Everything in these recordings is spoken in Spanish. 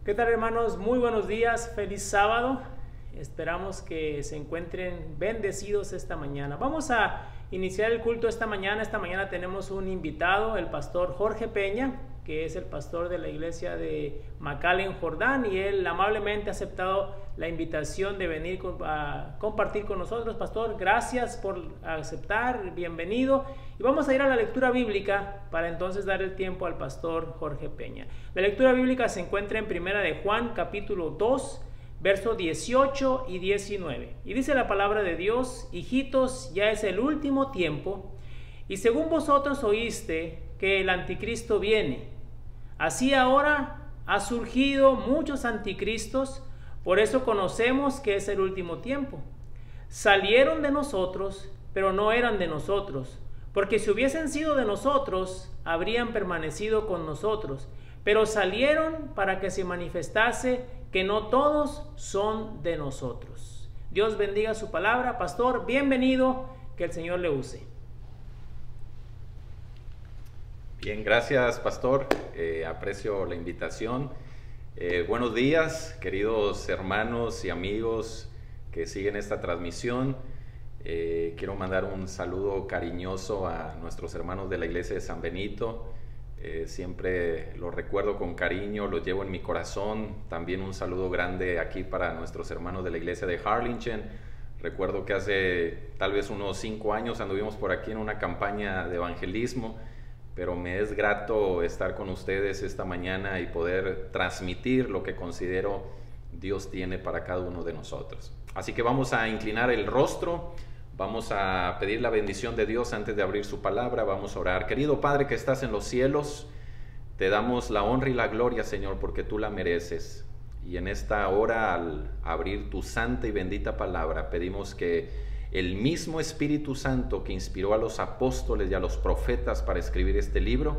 ¿Qué tal, hermanos? Muy buenos días, feliz sábado. Esperamos que se encuentren bendecidos esta mañana. Vamos a iniciar el culto esta mañana. Esta mañana tenemos un invitado, el pastor Jorge Peña, que es el pastor de la iglesia de McAllen, Jordán, y él amablemente ha aceptado la invitación de venir a compartir con nosotros. Pastor, gracias por aceptar, bienvenido. Y vamos a ir a la lectura bíblica para entonces dar el tiempo al pastor Jorge Peña. La lectura bíblica se encuentra en Primera de Juan, capítulo 2, versos 18 y 19. Y dice la palabra de Dios: hijitos, ya es el último tiempo, y según vosotros oíste que el anticristo viene, así ahora ha surgido muchos anticristos, por eso conocemos que es el último tiempo. Salieron de nosotros, pero no eran de nosotros, porque si hubiesen sido de nosotros, habrían permanecido con nosotros, pero salieron para que se manifestase que no todos son de nosotros. Dios bendiga su palabra. Pastor, bienvenido, que el Señor le use. Bien, gracias, pastor. Aprecio la invitación. Buenos días, queridos hermanos y amigos que siguen esta transmisión. Quiero mandar un saludo cariñoso a nuestros hermanos de la iglesia de San Benito. Siempre los recuerdo con cariño, los llevo en mi corazón. También un saludo grande aquí para nuestros hermanos de la iglesia de Harlingen. Recuerdo que hace tal vez unos 5 años anduvimos por aquí en una campaña de evangelismo, pero me es grato estar con ustedes esta mañana y poder transmitir lo que considero Dios tiene para cada uno de nosotros. Así que vamos a inclinar el rostro, vamos a pedir la bendición de Dios antes de abrir su palabra, vamos a orar. Querido Padre que estás en los cielos, te damos la honra y la gloria, Señor, porque tú la mereces. Y en esta hora, al abrir tu santa y bendita palabra, pedimos que el mismo Espíritu Santo que inspiró a los apóstoles y a los profetas para escribir este libro,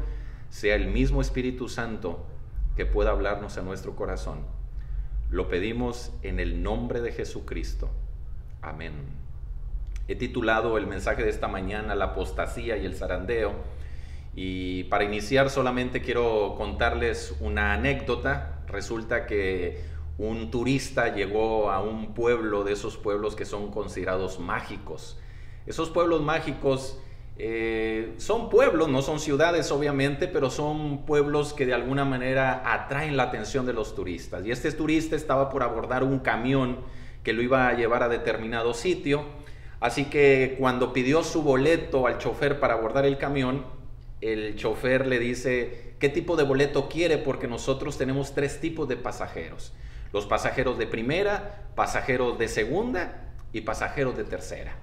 sea el mismo Espíritu Santo que pueda hablarnos a nuestro corazón. Lo pedimos en el nombre de Jesucristo. Amén. He titulado el mensaje de esta mañana La apostasía y el zarandeo. Y para iniciar solamente quiero contarles una anécdota. Resulta que un turista llegó a un pueblo de esos pueblos que son considerados mágicos. Esos pueblos mágicos son pueblos, no son ciudades obviamente, pero son pueblos que de alguna manera atraen la atención de los turistas. Y este turista estaba por abordar un camión que lo iba a llevar a determinado sitio. Así que cuando pidió su boleto al chofer para abordar el camión, el chofer le dice: ¿qué tipo de boleto quiere? Porque nosotros tenemos 3 tipos de pasajeros. Los pasajeros de primera, pasajeros de segunda y pasajeros de tercera.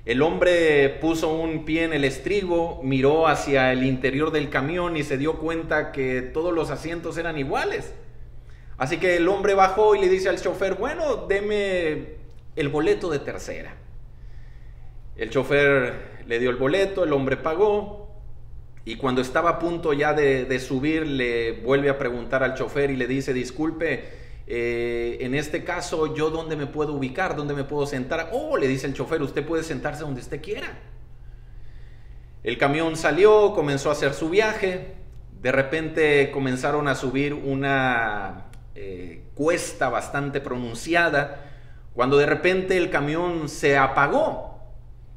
El hombre puso un pie en el estribo, miró hacia el interior del camión y se dio cuenta que todos los asientos eran iguales. Así que el hombre bajó y le dice al chofer: bueno, deme el boleto de tercera. El chofer le dio el boleto, el hombre pagó. Y cuando estaba a punto ya de subir, le vuelve a preguntar al chofer y le dice: disculpe, en este caso, ¿yo dónde me puedo ubicar? ¿Dónde me puedo sentar? Oh, le dice el chofer, usted puede sentarse donde usted quiera. El camión salió, comenzó a hacer su viaje. De repente comenzaron a subir una cuesta bastante pronunciada, cuando de repente el camión se apagó.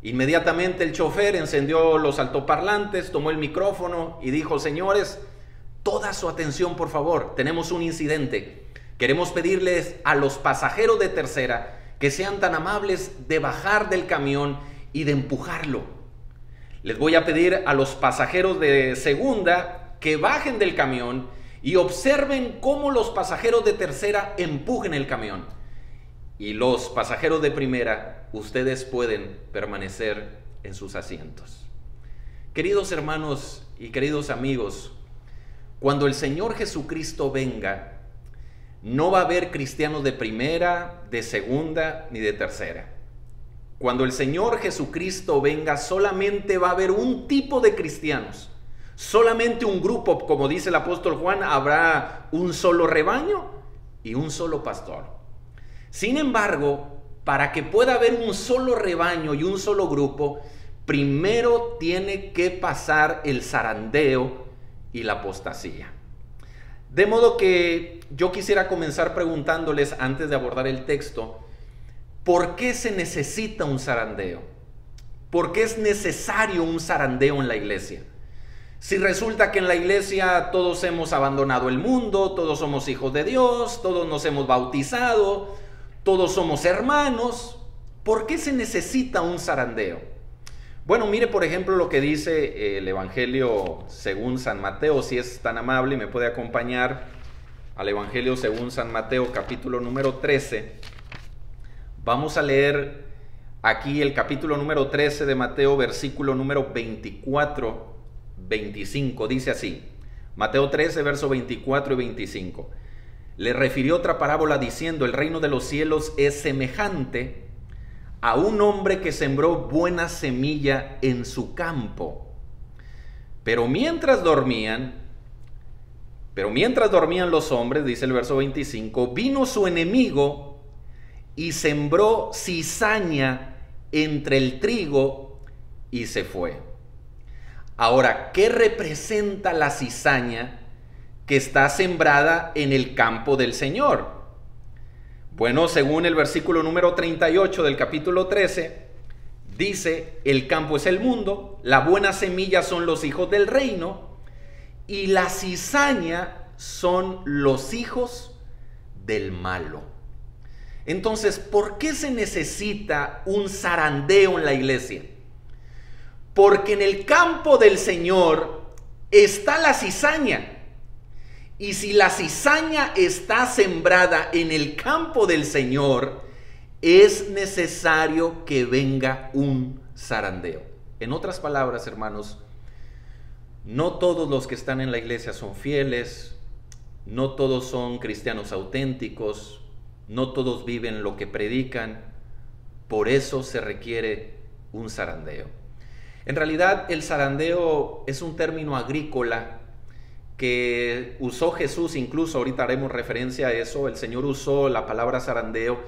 Inmediatamente el chofer encendió los altoparlantes, tomó el micrófono y dijo: señores, toda su atención por favor, tenemos un incidente. Queremos pedirles a los pasajeros de tercera que sean tan amables de bajar del camión y de empujarlo. Les voy a pedir a los pasajeros de segunda que bajen del camión y observen cómo los pasajeros de tercera empujen el camión. Y los pasajeros de primera, ustedes pueden permanecer en sus asientos. Queridos hermanos y queridos amigos, cuando el Señor Jesucristo venga, no va a haber cristianos de primera, de segunda ni de tercera. Cuando el Señor Jesucristo venga, solamente va a haber un tipo de cristianos, solamente un grupo. Como dice el apóstol Juan, habrá un solo rebaño y un solo pastor. Sin embargo, para que pueda haber un solo rebaño y un solo grupo, primero tiene que pasar el zarandeo y la apostasía. De modo que yo quisiera comenzar preguntándoles, antes de abordar el texto, ¿por qué se necesita un zarandeo? ¿Por qué es necesario un zarandeo en la iglesia? Si resulta que en la iglesia todos hemos abandonado el mundo, todos somos hijos de Dios, todos nos hemos bautizado, todos somos hermanos, ¿por qué se necesita un zarandeo? Bueno, mire por ejemplo lo que dice el Evangelio según San Mateo, si es tan amable y me puede acompañar al Evangelio según San Mateo, capítulo número 13. Vamos a leer aquí el capítulo número 13 de Mateo, versículo número 24, 25. Dice así, Mateo 13, verso 24 y 25. Le refirió otra parábola diciendo, el reino de los cielos es semejante a un hombre que sembró buena semilla en su campo. Pero mientras dormían los hombres, dice el verso 25, vino su enemigo y sembró cizaña entre el trigo y se fue. Ahora, ¿qué representa la cizaña que está sembrada en el campo del Señor? Bueno, según el versículo número 38 del capítulo 13, dice, el campo es el mundo, la buena semilla son los hijos del reino, y la cizaña son los hijos del malo. Entonces, ¿por qué se necesita un zarandeo en la iglesia? Porque en el campo del Señor está la cizaña. Y si la cizaña está sembrada en el campo del Señor, es necesario que venga un zarandeo. En otras palabras, hermanos, no todos los que están en la iglesia son fieles, no todos son cristianos auténticos, no todos viven lo que predican, por eso se requiere un zarandeo. En realidad, el zarandeo es un término agrícola que usó Jesús, incluso ahorita haremos referencia a eso. El Señor usó la palabra zarandeo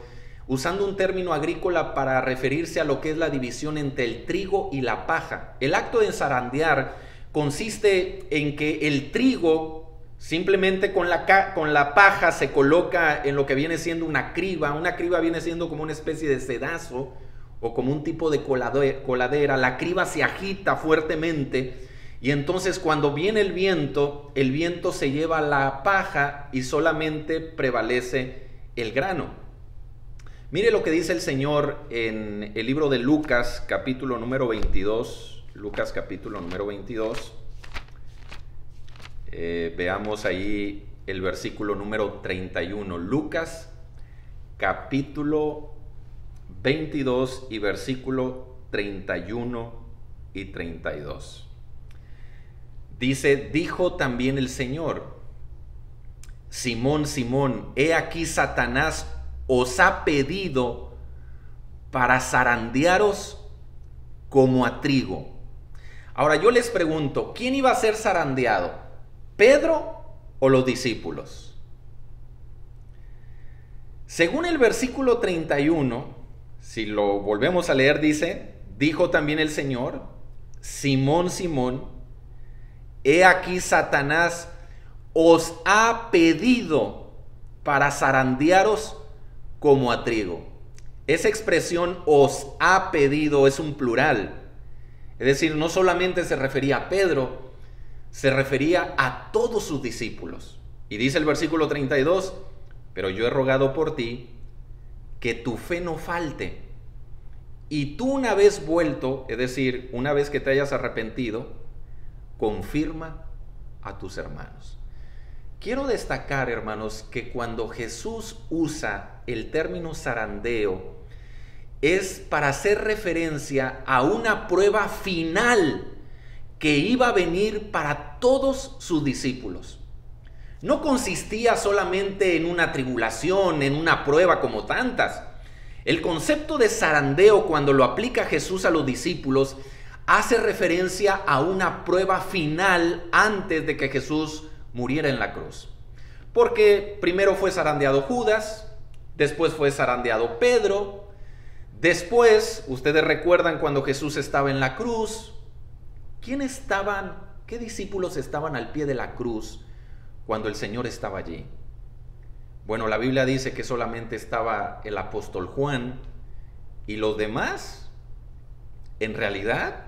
usando un término agrícola para referirse a lo que es la división entre el trigo y la paja. El acto de zarandear consiste en que el trigo simplemente con la paja se coloca en lo que viene siendo una criba. Una criba viene siendo como una especie de sedazo o como un tipo de coladera. La criba se agita fuertemente y entonces cuando viene el viento se lleva la paja y solamente prevalece el grano. Mire lo que dice el Señor en el libro de Lucas, capítulo número 22. Lucas, capítulo número 22. Veamos ahí el versículo número 31. Lucas, capítulo 22 y versículo 31 y 32. Dice, dijo también el Señor, Simón, Simón, he aquí Satanás os ha pedido para zarandearos como a trigo. Ahora yo les pregunto, ¿quién iba a ser zarandeado? ¿Pedro o los discípulos? Según el versículo 31, si lo volvemos a leer, dice, dijo también el Señor, Simón, Simón, he aquí Satanás os ha pedido para zarandearos como a trigo. Esa expresión os ha pedido es un plural. Es decir, no solamente se refería a Pedro, se refería a todos sus discípulos. Y dice el versículo 32, pero yo he rogado por ti que tu fe no falte. Y tú una vez vuelto, es decir, una vez que te hayas arrepentido, confirma a tus hermanos. Quiero destacar, hermanos, que cuando Jesús usa el término zarandeo, es para hacer referencia a una prueba final que iba a venir para todos sus discípulos. No consistía solamente en una tribulación, en una prueba como tantas. El concepto de zarandeo, cuando lo aplica Jesús a los discípulos, hace referencia a una prueba final antes de que Jesús muriera en la cruz. Porque primero fue zarandeado Judas, después fue zarandeado Pedro, después, ustedes recuerdan cuando Jesús estaba en la cruz, ¿qué discípulos estaban al pie de la cruz cuando el Señor estaba allí? Bueno, la Biblia dice que solamente estaba el apóstol Juan y los demás. En realidad,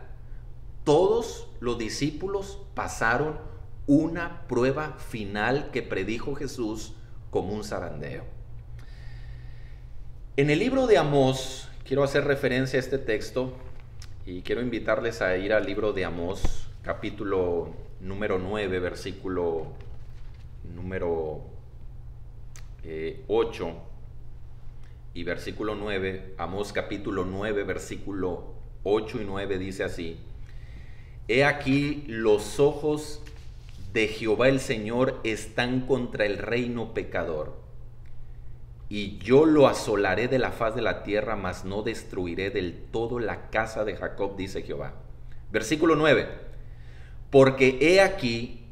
todos los discípulos pasaron una prueba final que predijo Jesús como un zarandeo. En el libro de Amós, quiero hacer referencia a este texto y quiero invitarles a ir al libro de Amós, capítulo número 9, versículo número 8 y versículo 9. Amós capítulo 9, versículo 8 y 9 dice así: He aquí los ojos de Jehová el Señor están contra el reino pecador, y yo lo asolaré de la faz de la tierra, mas no destruiré del todo la casa de Jacob, dice Jehová. Versículo 9: Porque he aquí,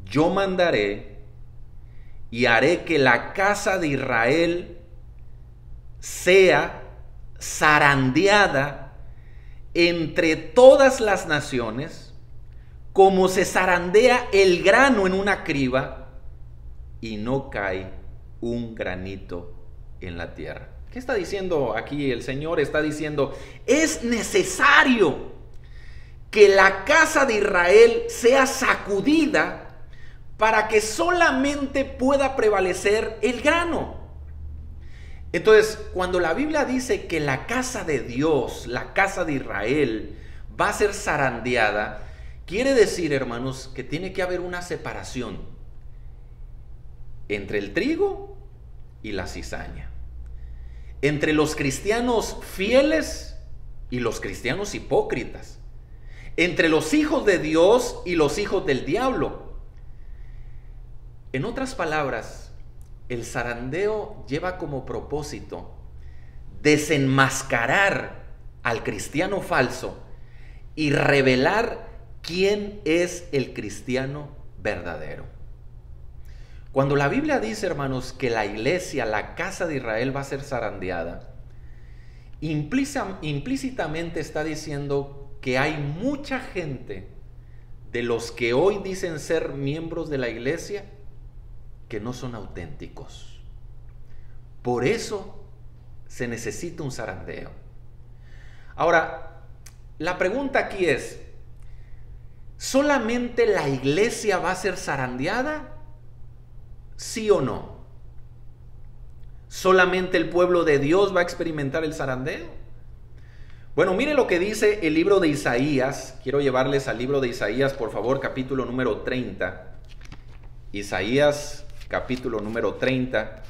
yo mandaré y haré que la casa de Israel sea zarandeada entre todas las naciones, como se zarandea el grano en una criba, y no cae un granito en la tierra. ¿Qué está diciendo aquí el Señor? Está diciendo, es necesario que la casa de Israel sea sacudida para que solamente pueda prevalecer el grano. Entonces, cuando la Biblia dice que la casa de Dios, la casa de Israel, va a ser zarandeada, quiere decir, hermanos, que tiene que haber una separación entre el trigo y la cizaña, entre los cristianos fieles y los cristianos hipócritas, entre los hijos de Dios y los hijos del diablo. En otras palabras, el zarandeo lleva como propósito desenmascarar al cristiano falso y revelar quién es el cristiano verdadero. Cuando la Biblia dice, hermanos, que la iglesia, la casa de Israel va a ser zarandeada, implícitamente está diciendo que hay mucha gente de los que hoy dicen ser miembros de la iglesia que no son auténticos. Por eso se necesita un zarandeo. Ahora, la pregunta aquí es, ¿solamente la iglesia va a ser zarandeada? ¿Sí o no? ¿Solamente el pueblo de Dios va a experimentar el zarandeo? Bueno, mire lo que dice el libro de Isaías. Quiero llevarles al libro de Isaías, por favor, capítulo número 30. Isaías, capítulo número 30.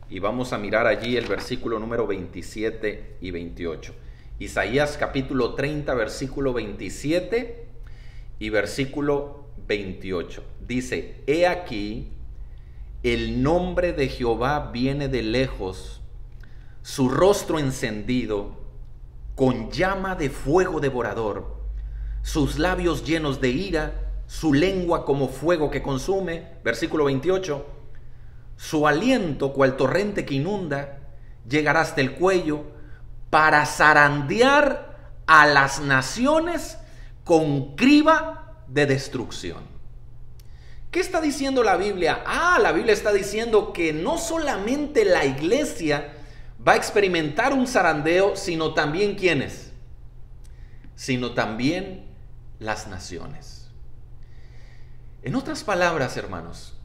Y vamos a mirar allí el versículo número 27 y 28. Isaías, capítulo 30, versículo 27 y versículo 28. Dice, he aquí, el nombre de Jehová viene de lejos, su rostro encendido, con llama de fuego devorador, sus labios llenos de ira, su lengua como fuego que consume. Versículo 28, su aliento cual torrente que inunda, llegará hasta el cuello, para zarandear a las naciones con criba de destrucción. ¿Qué está diciendo la Biblia? La Biblia está diciendo que no solamente la iglesia va a experimentar un zarandeo, sino también ¿quiénes? Sino también las naciones. En otras palabras, hermanos,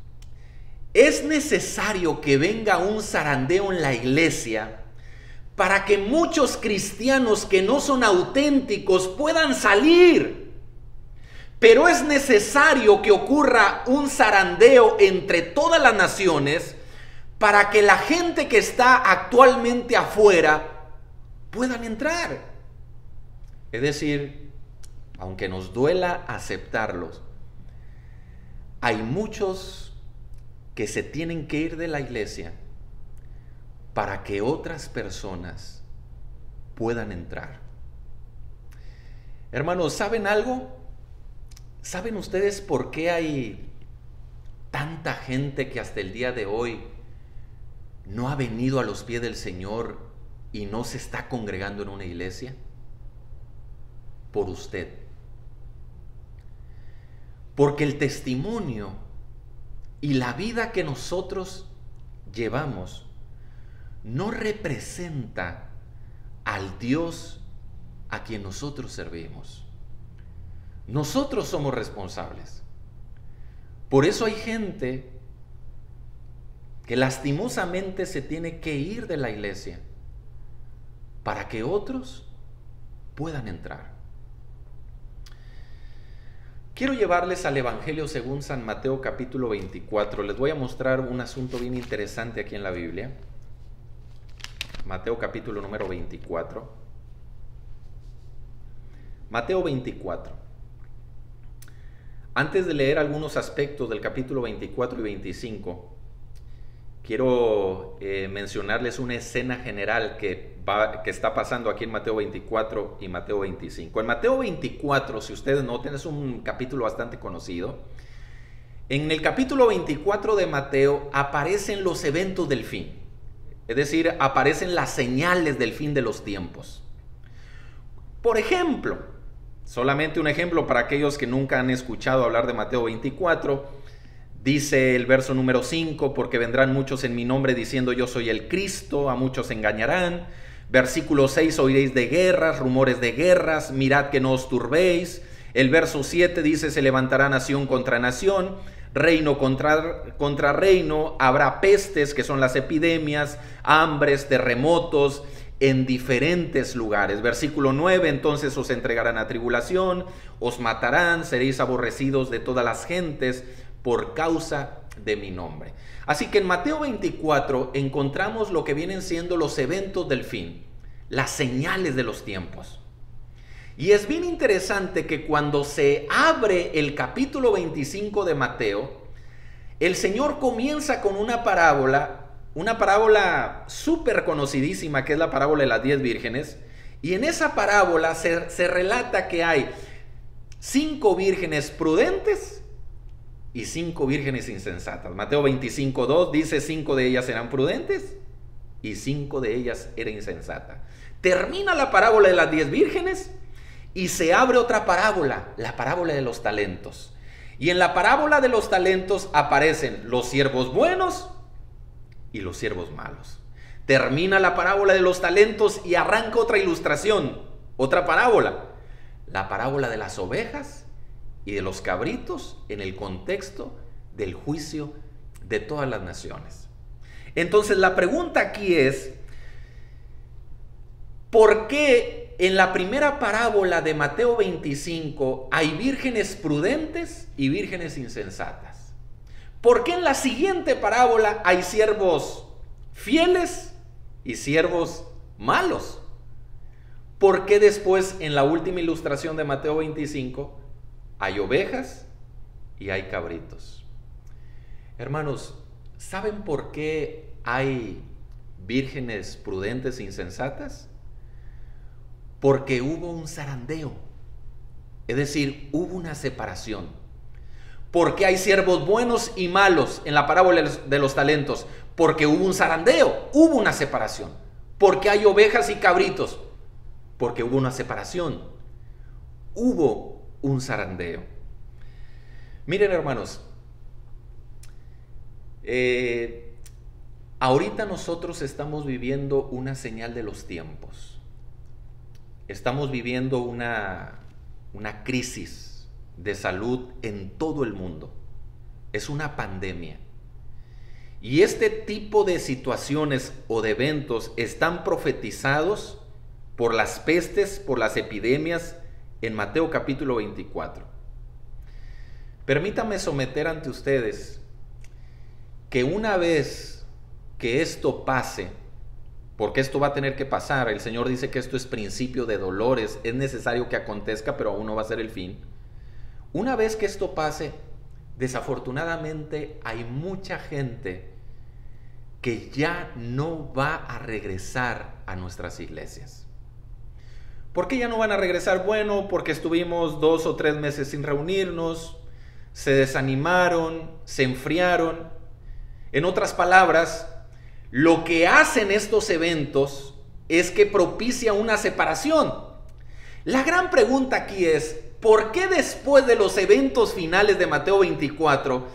es necesario que venga un zarandeo en la iglesia para que muchos cristianos que no son auténticos puedan salir. Pero es necesario que ocurra un zarandeo entre todas las naciones para que la gente que está actualmente afuera puedan entrar. Es decir, aunque nos duela aceptarlos, hay muchos que se tienen que ir de la iglesia para que otras personas puedan entrar. Hermanos, ¿saben algo? ¿Saben ustedes por qué hay tanta gente que hasta el día de hoy no ha venido a los pies del Señor y no se está congregando en una iglesia? Por usted. Porque el testimonio y la vida que nosotros llevamos no representa al Dios a quien nosotros servimos. Nosotros somos responsables. Por eso hay gente que lastimosamente se tiene que ir de la iglesia para que otros puedan entrar. Quiero llevarles al Evangelio según San Mateo capítulo 24. Les voy a mostrar un asunto bien interesante aquí en la Biblia. Mateo capítulo número 24. Mateo 24. Antes de leer algunos aspectos del capítulo 24 y 25, quiero mencionarles una escena general que está pasando aquí en Mateo 24 y Mateo 25. En Mateo 24, si ustedes noten, es un capítulo bastante conocido. En el capítulo 24 de Mateo aparecen los eventos del fin. Es decir, aparecen las señales del fin de los tiempos. Por ejemplo, solamente un ejemplo para aquellos que nunca han escuchado hablar de Mateo 24, dice el verso número 5, porque vendrán muchos en mi nombre diciendo yo soy el Cristo, a muchos engañarán. Versículo 6, oiréis de guerras, rumores de guerras, mirad que no os turbéis. El verso 7 dice, se levantará nación contra nación, reino contra reino, habrá pestes, que son las epidemias, hambres, terremotos, en diferentes lugares. Versículo 9, entonces os entregarán a tribulación, os matarán, seréis aborrecidos de todas las gentes por causa de mi nombre. Así que en Mateo 24 encontramos lo que vienen siendo los eventos del fin, las señales de los tiempos. Y es bien interesante que cuando se abre el capítulo 25 de Mateo, el Señor comienza con una parábola súper conocidísima, que es la parábola de las 10 vírgenes. Y en esa parábola se relata que hay 5 vírgenes prudentes y 5 vírgenes insensatas. Mateo 25:2 dice 5 de ellas eran prudentes y 5 de ellas eran insensatas. Termina la parábola de las 10 vírgenes y se abre otra parábola, la parábola de los talentos. Y en la parábola de los talentos aparecen los siervos buenos y los siervos malos. Termina la parábola de los talentos y arranca otra ilustración, otra parábola, la parábola de las ovejas y de los cabritos en el contexto del juicio de todas las naciones. Entonces la pregunta aquí es, ¿por qué en la primera parábola de Mateo 25 hay vírgenes prudentes y vírgenes insensatas? ¿Por qué en la siguiente parábola hay siervos fieles y siervos malos? ¿Por qué después en la última ilustración de Mateo 25 hay ovejas y hay cabritos? Hermanos, ¿saben por qué hay vírgenes prudentes e insensatas? Porque hubo un zarandeo, es decir, hubo una separación. ¿Por qué hay siervos buenos y malos en la parábola de los talentos? Porque hubo un zarandeo, hubo una separación. ¿Por qué hay ovejas y cabritos? Porque hubo una separación, hubo un zarandeo. Miren, hermanos, ahorita nosotros estamos viviendo una señal de los tiempos. Estamos viviendo una crisis de salud en todo el mundo. Es una pandemia. Y este tipo de situaciones o de eventos están profetizados por las pestes, por las epidemias en Mateo capítulo 24. Permítanme someter ante ustedes que una vez que esto pase, porque esto va a tener que pasar, el Señor dice que esto es principio de dolores, es necesario que acontezca, pero aún no va a ser el fin. Una vez que esto pase, desafortunadamente hay mucha gente que ya no va a regresar a nuestras iglesias. ¿Por qué ya no van a regresar? Bueno, porque estuvimos 2 o 3 meses sin reunirnos, se desanimaron, se enfriaron. En otras palabras, lo que hacen estos eventos es que propicia una separación. La gran pregunta aquí es, ¿por qué después de los eventos finales de Mateo 24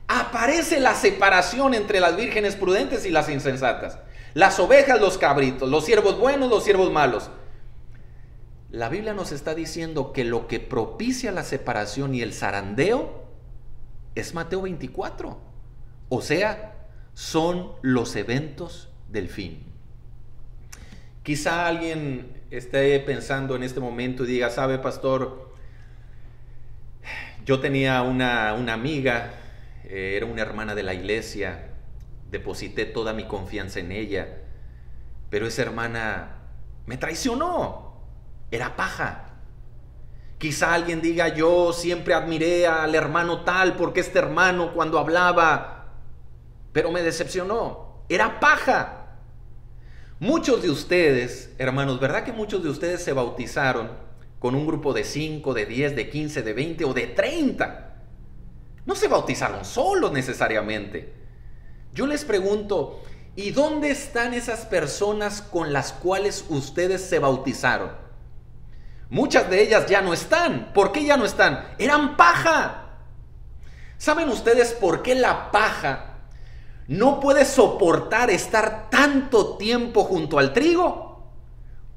aparece la separación entre las vírgenes prudentes y las insensatas. Las ovejas, los cabritos, los siervos buenos, los siervos malos. La Biblia nos está diciendo que lo que propicia la separación y el zarandeo es Mateo 24. O sea, son los eventos del fin. Quizá alguien esté pensando en este momento y diga, ¿sabe, pastor? Yo tenía una amiga, era una hermana de la iglesia, deposité toda mi confianza en ella, pero esa hermana me traicionó, era paja. Quizá alguien diga, yo siempre admiré al hermano tal porque este hermano cuando hablaba, pero me decepcionó, era paja. Muchos de ustedes, hermanos, ¿verdad que muchos de ustedes se bautizaron con un grupo de 5, de 10, de 15, de 20 o de 30? No se bautizaron solos necesariamente. Yo les pregunto, ¿y dónde están esas personas con las cuales ustedes se bautizaron? Muchas de ellas ya no están. ¿Por qué ya no están? Eran paja. ¿Saben ustedes por qué la paja no puede soportar estar tanto tiempo junto al trigo?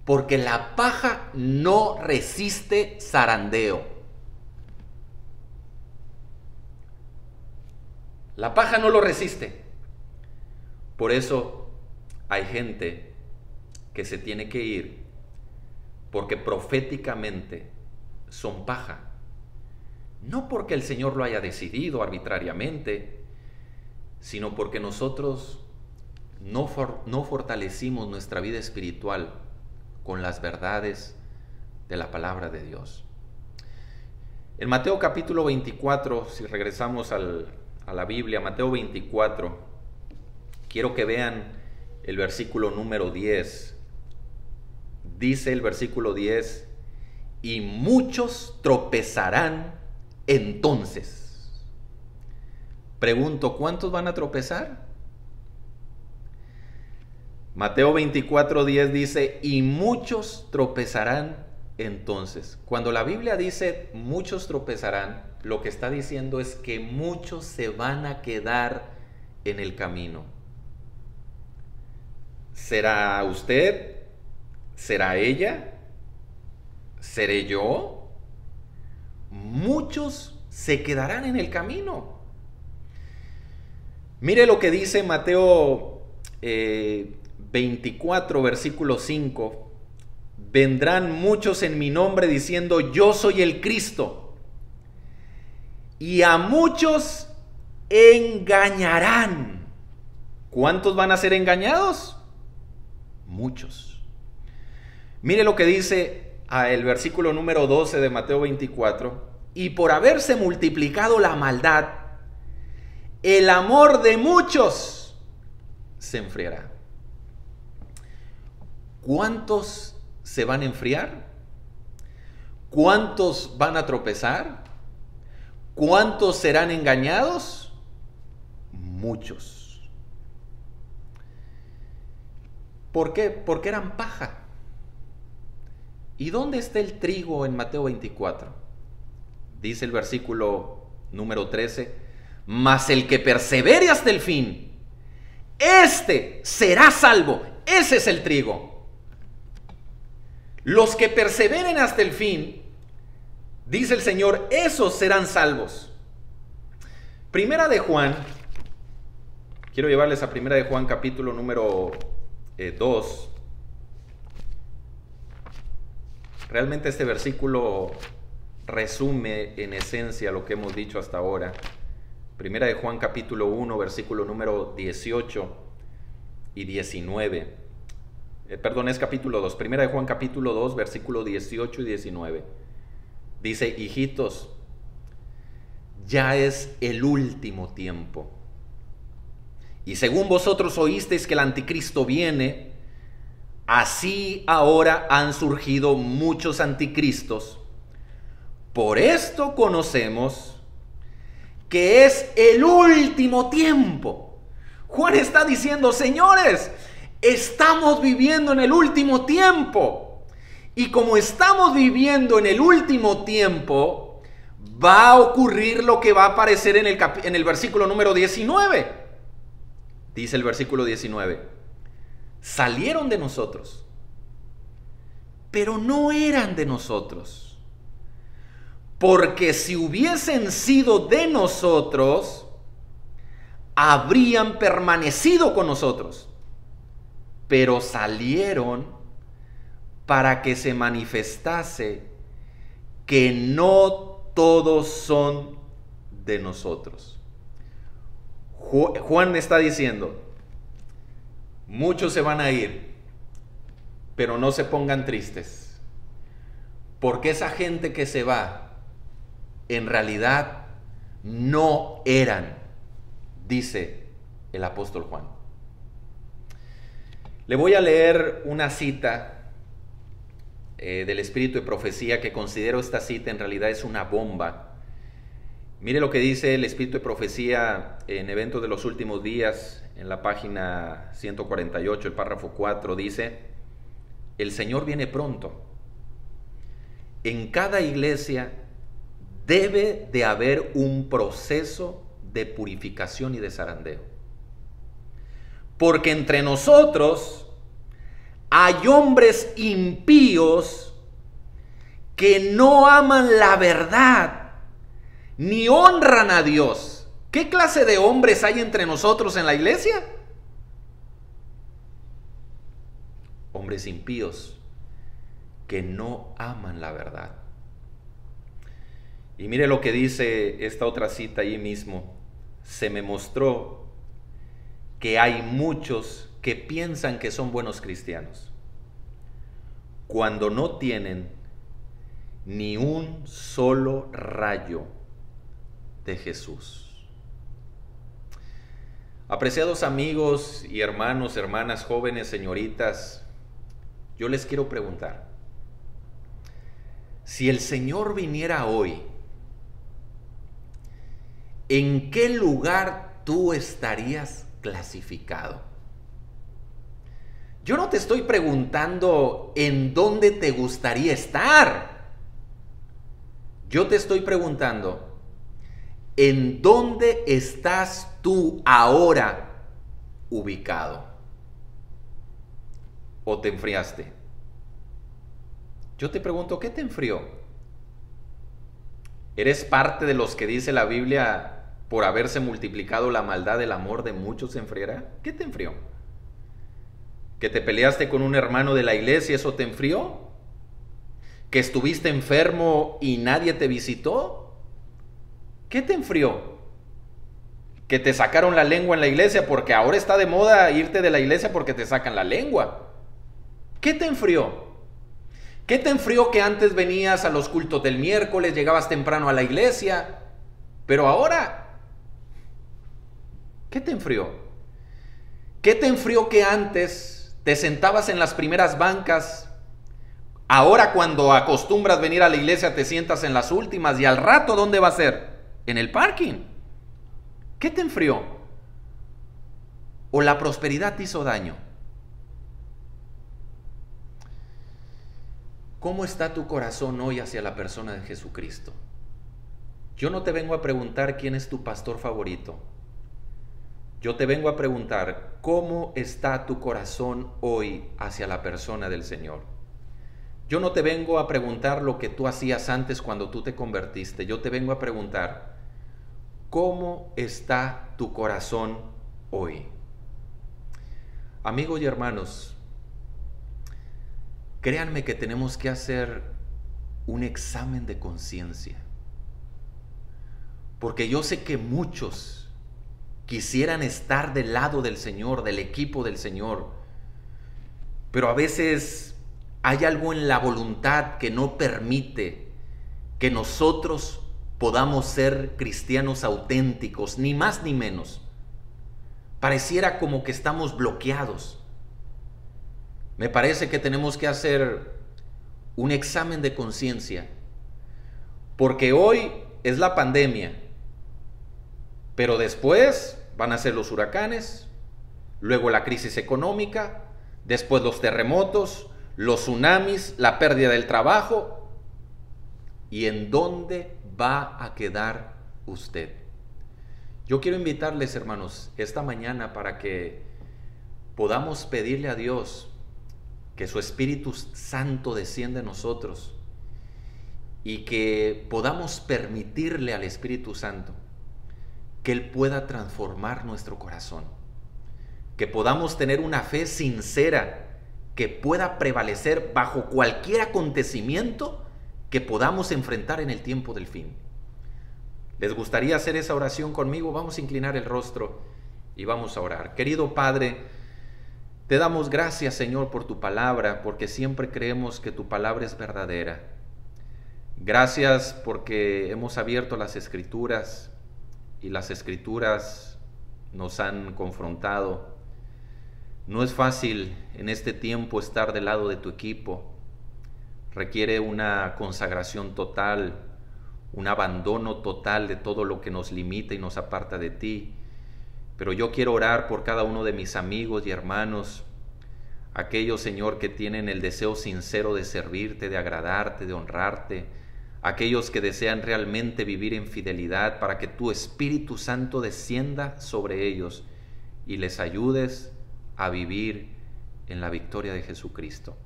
Porque la paja no resiste zarandeo. La paja no lo resiste. Por eso hay gente que se tiene que ir porque proféticamente son paja. No porque el Señor lo haya decidido arbitrariamente, sino porque nosotros no fortalecimos nuestra vida espiritual con las verdades de la palabra de Dios. En Mateo capítulo 24, si regresamos a la Biblia, Mateo 24, quiero que vean el versículo número 10. Dice el versículo 10, y muchos tropezarán entonces. Pregunto, ¿cuántos van a tropezar? Mateo 24:10 dice, y muchos tropezarán entonces. Cuando la Biblia dice muchos tropezarán, lo que está diciendo es que muchos se van a quedar en el camino. ¿Será usted? ¿Será ella? ¿Seré yo? Muchos se quedarán en el camino. Mire lo que dice Mateo 24, versículo 5. Vendrán muchos en mi nombre diciendo, yo soy el Cristo. Y a muchos engañarán. ¿Cuántos van a ser engañados? Muchos. Mire lo que dice el versículo número 12 de Mateo 24. Y por haberse multiplicado la maldad, el amor de muchos se enfriará. ¿Cuántos se van a enfriar? ¿Cuántos van a tropezar? ¿Cuántos serán engañados? Muchos. ¿Por qué? Porque eran paja. ¿Y dónde está el trigo en Mateo 24? Dice el versículo número 13, mas el que persevere hasta el fin, este será salvo. Ese es el trigo. Los que perseveren hasta el fin, dice el Señor, esos serán salvos. Primera de Juan, quiero llevarles a Primera de Juan capítulo número 2. Realmente este versículo resume en esencia lo que hemos dicho hasta ahora. Primera de Juan capítulo 1, versículo número 18 y 19. Perdón, es capítulo 2. Primera de Juan capítulo 2, versículo 18 y 19. Dice, hijitos, ya es el último tiempo. Y según vosotros oísteis que el anticristo viene, así ahora han surgido muchos anticristos. Por esto conocemos que es el último tiempo. Juan está diciendo, señores, estamos viviendo en el último tiempo. Y como estamos viviendo en el último tiempo, va a ocurrir lo que va a aparecer en el versículo número 19. Dice el versículo 19: salieron de nosotros, pero no eran de nosotros, porque si hubiesen sido de nosotros, habrían permanecido con nosotros, pero salieron para que se manifestase que no todos son de nosotros. Juan está diciendo: muchos se van a ir, pero no se pongan tristes, porque esa gente que se va, en realidad no eran, dice el apóstol Juan. Le voy a leer una cita del Espíritu de Profecía, que considero esta cita en realidad es una bomba. Mire lo que dice el Espíritu de Profecía en Eventos de los Últimos Días, en la página 148, el párrafo 4, dice: el Señor viene pronto. En cada iglesia debe de haber un proceso de purificación y de zarandeo, porque entre nosotros hay hombres impíos que no aman la verdad ni honran a Dios. ¿Qué clase de hombres hay entre nosotros en la iglesia? Hombres impíos que no aman la verdad. Y mire lo que dice esta otra cita allí mismo: se me mostró que hay muchos que piensan que son buenos cristianos, cuando no tienen ni un solo rayo de Jesús. Apreciados amigos y hermanos, hermanas, jóvenes, señoritas, yo les quiero preguntar: si el Señor viniera hoy, ¿en qué lugar tú estarías clasificado? Yo no te estoy preguntando en dónde te gustaría estar. Yo te estoy preguntando en dónde estás tú ahora ubicado. ¿O te enfriaste? Yo te pregunto, ¿qué te enfrió? ¿Eres parte de los que dice la Biblia, por haberse multiplicado la maldad, el amor de muchos se enfriará? ¿Qué te enfrió? ¿Que te peleaste con un hermano de la iglesia, eso te enfrió? ¿Que estuviste enfermo y nadie te visitó? ¿Qué te enfrió? ¿Que te sacaron la lengua en la iglesia? Porque ahora está de moda irte de la iglesia porque te sacan la lengua. ¿Qué te enfrió? ¿Qué te enfrió que antes venías a los cultos del miércoles, llegabas temprano a la iglesia, pero ahora? ¿Qué te enfrió? ¿Qué te enfrió que antes te sentabas en las primeras bancas, ahora cuando acostumbras venir a la iglesia te sientas en las últimas, y al rato ¿dónde va a ser? En el parking? ¿Qué te enfrió? ¿O la prosperidad te hizo daño? ¿Cómo está tu corazón hoy hacia la persona de Jesucristo? Yo no te vengo a preguntar quién es tu pastor favorito. Yo te vengo a preguntar, ¿cómo está tu corazón hoy hacia la persona del Señor? Yo no te vengo a preguntar lo que tú hacías antes cuando tú te convertiste. Yo te vengo a preguntar, ¿cómo está tu corazón hoy? Amigos y hermanos, créanme que tenemos que hacer un examen de conciencia, porque yo sé que muchos quisieran estar del lado del Señor, del equipo del Señor, pero a veces hay algo en la voluntad que no permite que nosotros podamos ser cristianos auténticos, ni más ni menos. Pareciera como que estamos bloqueados. Me parece que tenemos que hacer un examen de conciencia, porque hoy es la pandemia, pero después van a ser los huracanes, luego la crisis económica, después los terremotos, los tsunamis, la pérdida del trabajo. ¿Y en dónde va a quedar usted? Yo quiero invitarles, hermanos, esta mañana para que podamos pedirle a Dios que su Espíritu Santo descienda en nosotros y que podamos permitirle al Espíritu Santo que Él pueda transformar nuestro corazón, que podamos tener una fe sincera que pueda prevalecer bajo cualquier acontecimiento que podamos enfrentar en el tiempo del fin. ¿Les gustaría hacer esa oración conmigo? Vamos a inclinar el rostro y vamos a orar. Querido Padre, te damos gracias, Señor, por tu palabra, porque siempre creemos que tu palabra es verdadera. Gracias porque hemos abierto las Escrituras y las Escrituras nos han confrontado. No es fácil en este tiempo estar del lado de tu equipo. Requiere una consagración total, un abandono total de todo lo que nos limita y nos aparta de ti. Pero yo quiero orar por cada uno de mis amigos y hermanos, aquellos, Señor, que tienen el deseo sincero de servirte, de agradarte, de honrarte, aquellos que desean realmente vivir en fidelidad, para que tu Espíritu Santo descienda sobre ellos y les ayudes a vivir en la victoria de Jesucristo.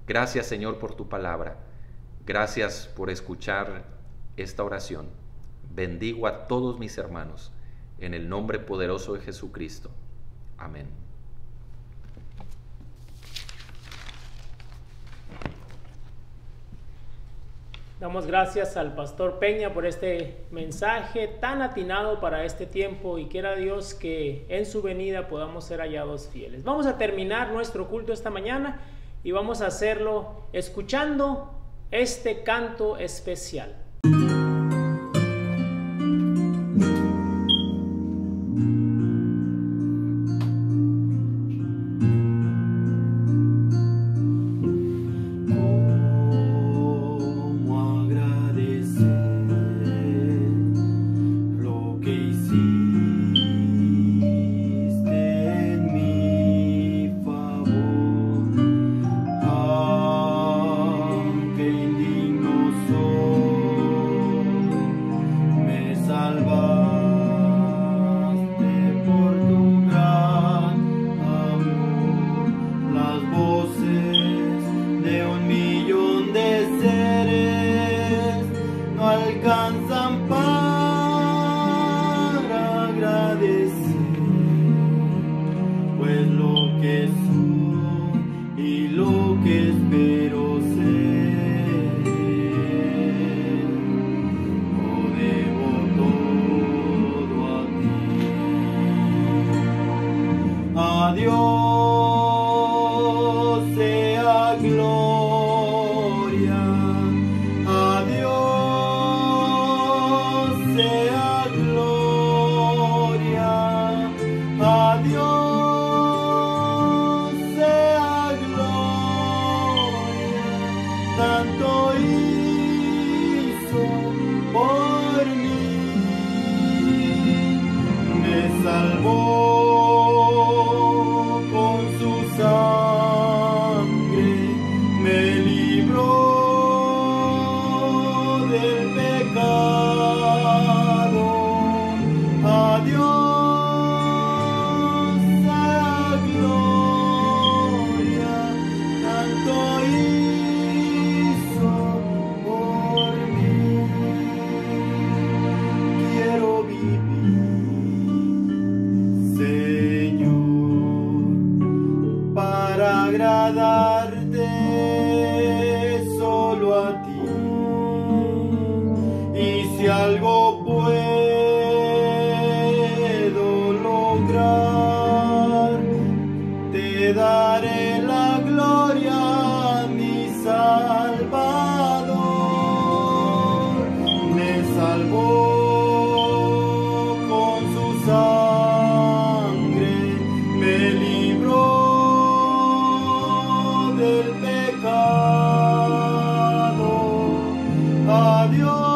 Gracias, Señor, por tu palabra. Gracias por escuchar esta oración. Bendigo a todos mis hermanos en el nombre poderoso de Jesucristo. Amén. Damos gracias al pastor Peña por este mensaje tan atinado para este tiempo, y quiera Dios que en su venida podamos ser hallados fieles. Vamos a terminar nuestro culto esta mañana y vamos a hacerlo escuchando este canto especial. Adiós.